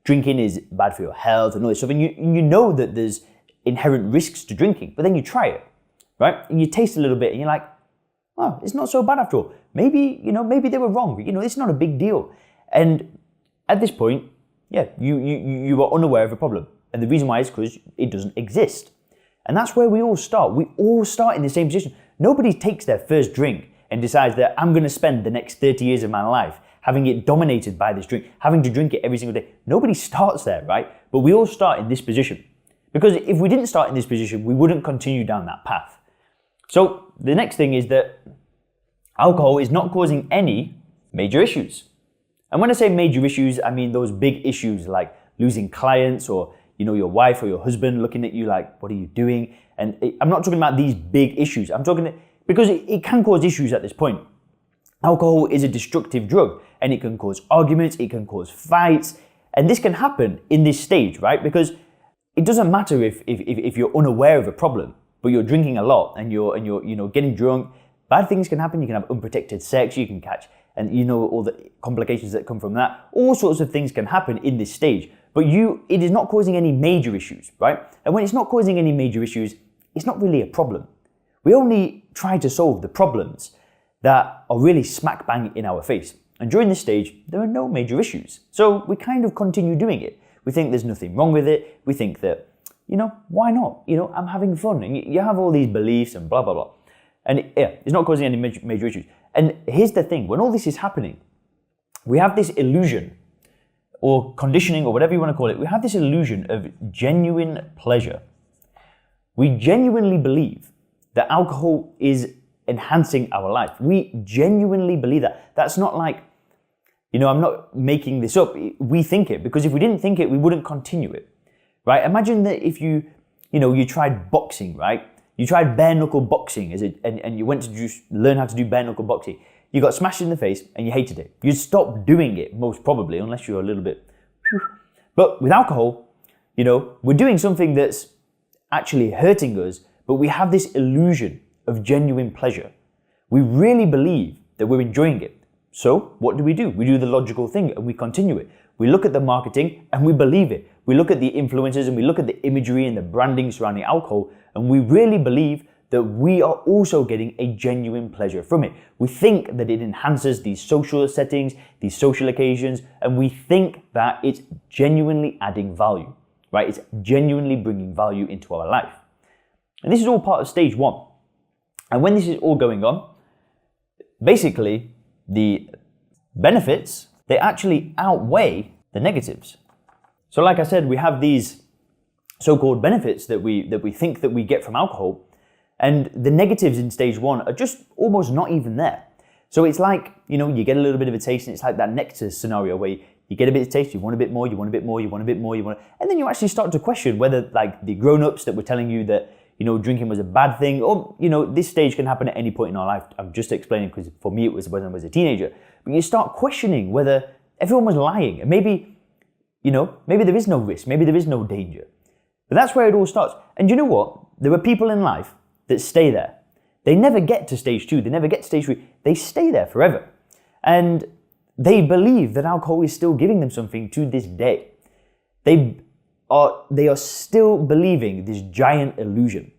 drinking is bad for your health and all this stuff, and you know that there's inherent risks to drinking, but then you try it, right? And you taste a little bit and you're like, oh, it's not so bad after all. Maybe they were wrong. It's not a big deal. And at this point, yeah, you are unaware of a problem. And the reason why is because it doesn't exist. And that's where we all start. We all start in the same position. Nobody takes their first drink and decides that I'm going to spend the next 30 years of my life having it dominated by this drink, having to drink it every single day. Nobody starts there, right? But we all start in this position. Because if we didn't start in this position, we wouldn't continue down that path. So the next thing is that alcohol is not causing any major issues. And when I say major issues, I mean those big issues like losing clients or your wife or your husband looking at you like, what are you doing? And I'm not talking about these big issues. I'm talking because it can cause issues at this point. Alcohol is a destructive drug and it can cause arguments, it can cause fights, and this can happen in this stage, right? Because it doesn't matter if you're unaware of a problem, but you're drinking a lot and you're getting drunk. Bad things can happen. You can have unprotected sex, you can catch, and all the complications that come from that. All sorts of things can happen in this stage, but it is not causing any major issues, right? And when it's not causing any major issues, it's not really a problem. We only try to solve the problems that are really smack bang in our face. And during this stage, there are no major issues. So we kind of continue doing it. We think there's nothing wrong with it. We think that, why not? I'm having fun. And you have all these beliefs and blah, blah, blah. And yeah, it's not causing any major issues. And here's the thing, when all this is happening, we have this illusion or conditioning or whatever you want to call it. We have this illusion of genuine pleasure. We genuinely believe that alcohol is enhancing our life. We genuinely believe that. That's not like, I'm not making this up. We think it, because if we didn't think it, we wouldn't continue it, right? Imagine that if you tried boxing, right? You tried bare knuckle boxing and you went to just learn how to do bare knuckle boxing. You got smashed in the face and you hated it. You'd stop doing it most probably, unless you're a little bit. But with alcohol, we're doing something that's actually hurting us, but we have this illusion of genuine pleasure. We really believe that we're enjoying it. So what do? We do the logical thing and we continue it. We look at the marketing and we believe it. We look at the influencers and we look at the imagery and the branding surrounding alcohol, and we really believe that we are also getting a genuine pleasure from it. We think that it enhances these social settings, these social occasions, and we think that it's genuinely adding value, right? It's genuinely bringing value into our life. And this is all part of stage one. And when this is all going on, basically the benefits, they actually outweigh the negatives. So like I said, we have these so-called benefits that we think that we get from alcohol, and the negatives in stage one are just almost not even there. So it's like, you get a little bit of a taste, and it's like that nectar scenario where you get a bit of taste, you want a bit more, you want a bit more, you want a bit more, and then you actually start to question whether like the grown-ups that were telling you that, drinking was a bad thing, or, this stage can happen at any point in our life. I'm just explaining because for me it was when I was a teenager. But you start questioning whether everyone was lying, and maybe there is no risk, maybe there is no danger. But that's where it all starts. And you know what? There are people in life that stay there. They never get to stage 2, they never get to stage 3. They stay there forever. And they believe that alcohol is still giving them something to this day. They are still believing this giant illusion.